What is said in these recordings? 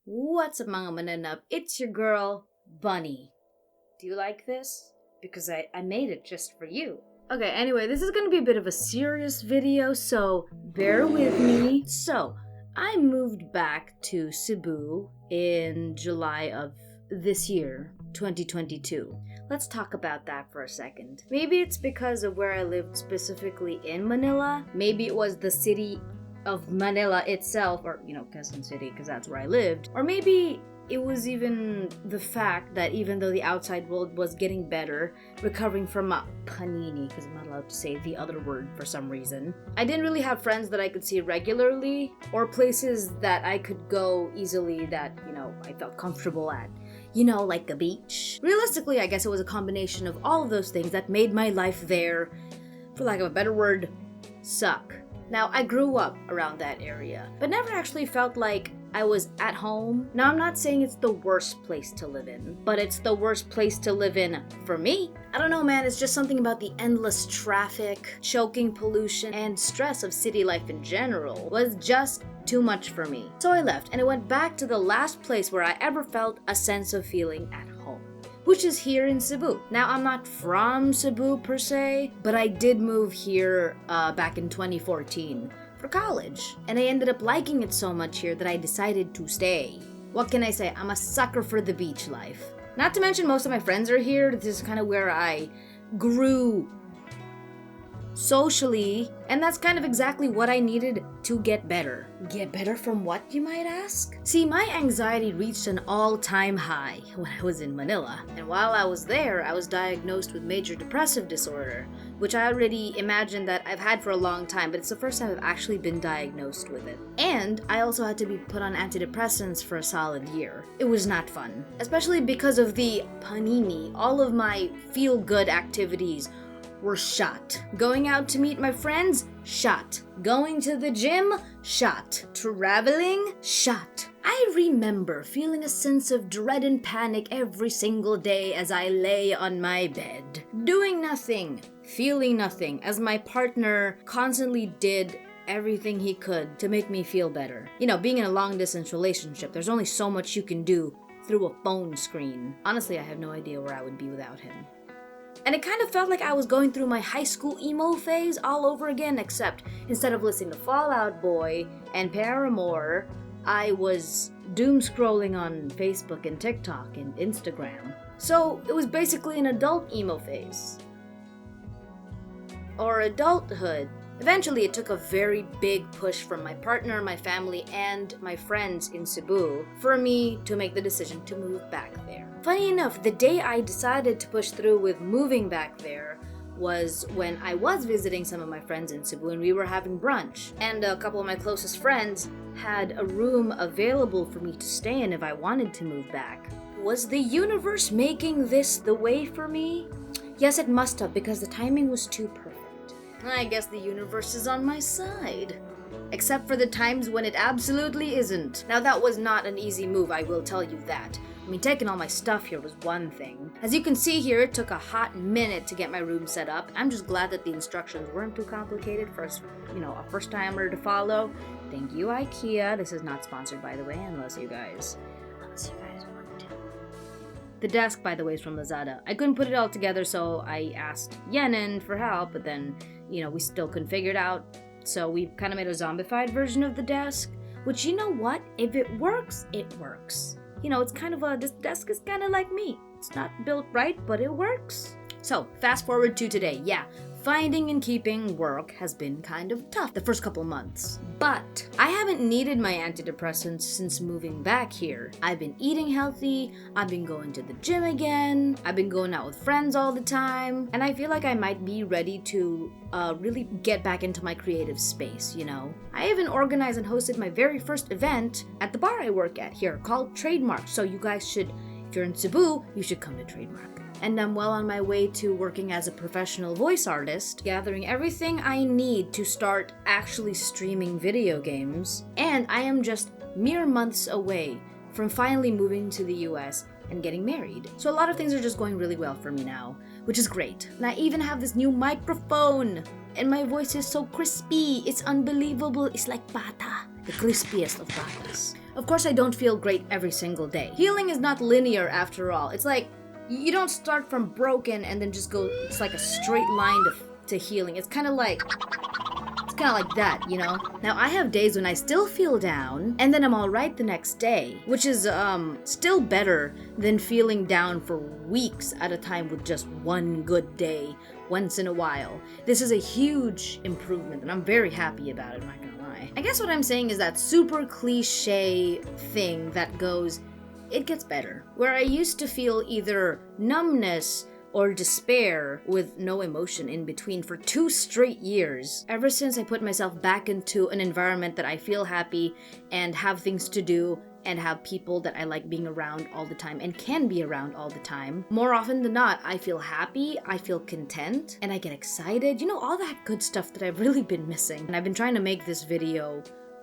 What's up mga mananap? It's your girl, Bunny. Do you like this? Because I made it just for you. Okay, anyway, this is gonna be a bit of a serious video, so bear with me. So, I moved back to Cebu in July of this year, 2022. Let's talk about that for a second. Maybe it's because of where I lived specifically in Manila. Maybe it was the city of Manila itself, or, Quezon City, because that's where I lived. Or maybe it was even the fact that even though the outside world was getting better, recovering from a panini, because I'm not allowed to say the other word for some reason, I didn't really have friends that I could see regularly, or places that I could go easily that, I felt comfortable at. Like the beach. Realistically, I guess it was a combination of all of those things that made my life there, for lack of a better word, suck. Now, I grew up around that area, but never actually felt like I was at home. Now, I'm not saying it's the worst place to live in, but it's the worst place to live in for me. I don't know, man, it's just something about the endless traffic, choking pollution, and stress of city life in general was just too much for me. So I left, and I went back to the last place where I ever felt a sense of feeling at home, which is here in Cebu. Now, I'm not from Cebu per se, but I did move here back in 2014 for college. And I ended up liking it so much here that I decided to stay. What can I say? I'm a sucker for the beach life. Not to mention most of my friends are here. This is kind of where I grew socially, and that's kind of exactly what I needed to get better. Get better from what, you might ask? See, my anxiety reached an all-time high when I was in Manila, and while I was there, I was diagnosed with major depressive disorder, which I already imagined that I've had for a long time, but it's the first time I've actually been diagnosed with it. And I also had to be put on antidepressants for a solid year. It was not fun, especially because of the panini. All of my feel-good activities were shot. Going out to meet my friends? Shot. Going to the gym? Shot. Traveling? Shot. I remember feeling a sense of dread and panic every single day as I lay on my bed. Doing nothing. Feeling nothing, as my partner constantly did everything he could to make me feel better. Being in a long-distance relationship, there's only so much you can do through a phone screen. Honestly, I have no idea where I would be without him. And it kind of felt like I was going through my high school emo phase all over again, except instead of listening to Fall Out Boy and Paramore, I was doom scrolling on Facebook and TikTok and Instagram. So it was basically an adult emo phase. Or adulthood. Eventually, it took a very big push from my partner, my family, and my friends in Cebu for me to make the decision to move back there. Funny enough, the day I decided to push through with moving back there was when I was visiting some of my friends in Cebu and we were having brunch. And a couple of my closest friends had a room available for me to stay in if I wanted to move back. Was the universe making this the way for me? Yes, it must have, because the timing was too perfect. I guess the universe is on my side. Except for the times when it absolutely isn't. Now, that was not an easy move, I will tell you that. Taking all my stuff here was one thing. As you can see here, it took a hot minute to get my room set up. I'm just glad that the instructions weren't too complicated for a first-timer to follow. Thank you, IKEA. This is not sponsored, by the way, unless you guys want to. The desk, by the way, is from Lazada. I couldn't put it all together, so I asked Yenin for help, but then, we still couldn't figure it out. So we kind of made a zombified version of the desk, which, you know what? If it works, it works. It's kind of this desk is kind of like me. It's not built right, but it works. So, fast forward to today. Yeah, finding and keeping work has been kind of tough the first couple months. But I haven't needed my antidepressants since moving back here. I've been eating healthy, I've been going to the gym again, I've been going out with friends all the time, and I feel like I might be ready to really get back into my creative space, I even organized and hosted my very first event at the bar I work at here called Trademark, so you guys should, if you're in Cebu, you should come to Trademark. And I'm well on my way to working as a professional voice artist, gathering everything I need to start actually streaming video games, and I am just mere months away from finally moving to the US and getting married. So a lot of things are just going really well for me now, which is great. And I even have this new microphone, and my voice is so crispy, it's unbelievable. It's like bata, the crispiest of batas. Of course, I don't feel great every single day. Healing is not linear after all. It's like, you don't start from broken and then just go, it's like a straight line to healing. It's kind of like that, you know? Now, I have days when I still feel down, and then I'm alright the next day, which is, still better than feeling down for weeks at a time with just one good day once in a while. This is a huge improvement, and I'm very happy about it, I'm not gonna lie. I guess what I'm saying is that super cliche thing that goes, it gets better. Where I used to feel either numbness or despair with no emotion in between for 2 straight years. Ever since I put myself back into an environment that I feel happy and have things to do and have people that I like being around all the time and can be around all the time, more often than not, I feel happy, I feel content, and I get excited. You know, all that good stuff that I've really been missing. And I've been trying to make this video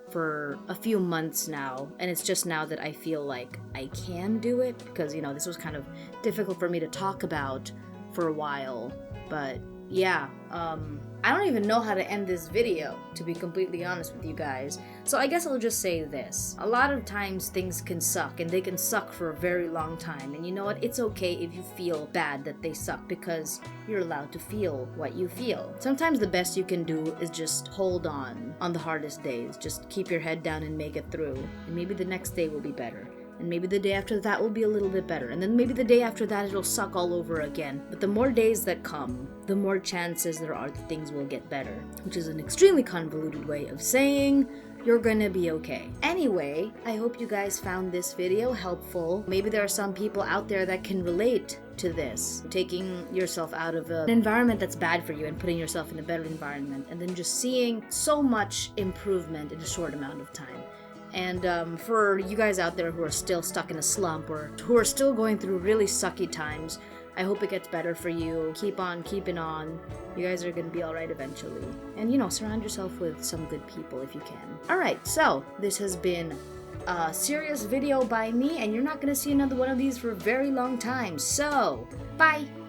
for a few months now, and it's just now that I feel like I can do it, because, you know, this was kind of difficult for me to talk about for a while. But yeah, I don't even know how to end this video, to be completely honest with you guys. So I guess I'll just say this. A lot of times things can suck, and they can suck for a very long time. And you know what? It's okay if you feel bad that they suck, because you're allowed to feel what you feel. Sometimes the best you can do is just hold on the hardest days. Just keep your head down and make it through. And maybe the next day will be better. And maybe the day after that will be a little bit better. And then maybe the day after that it'll suck all over again. But the more days that come, the more chances there are that things will get better. Which is an extremely convoluted way of saying you're gonna be okay. Anyway, I hope you guys found this video helpful. Maybe there are some people out there that can relate to this. Taking yourself out of an environment that's bad for you and putting yourself in a better environment. And then just seeing so much improvement in a short amount of time. And for you guys out there who are still stuck in a slump or who are still going through really sucky times, I hope it gets better for you. Keep on keeping on. You guys are going to be alright eventually. And, you know, surround yourself with some good people if you can. Alright, so this has been a serious video by me, and you're not going to see another one of these for a very long time. So, bye!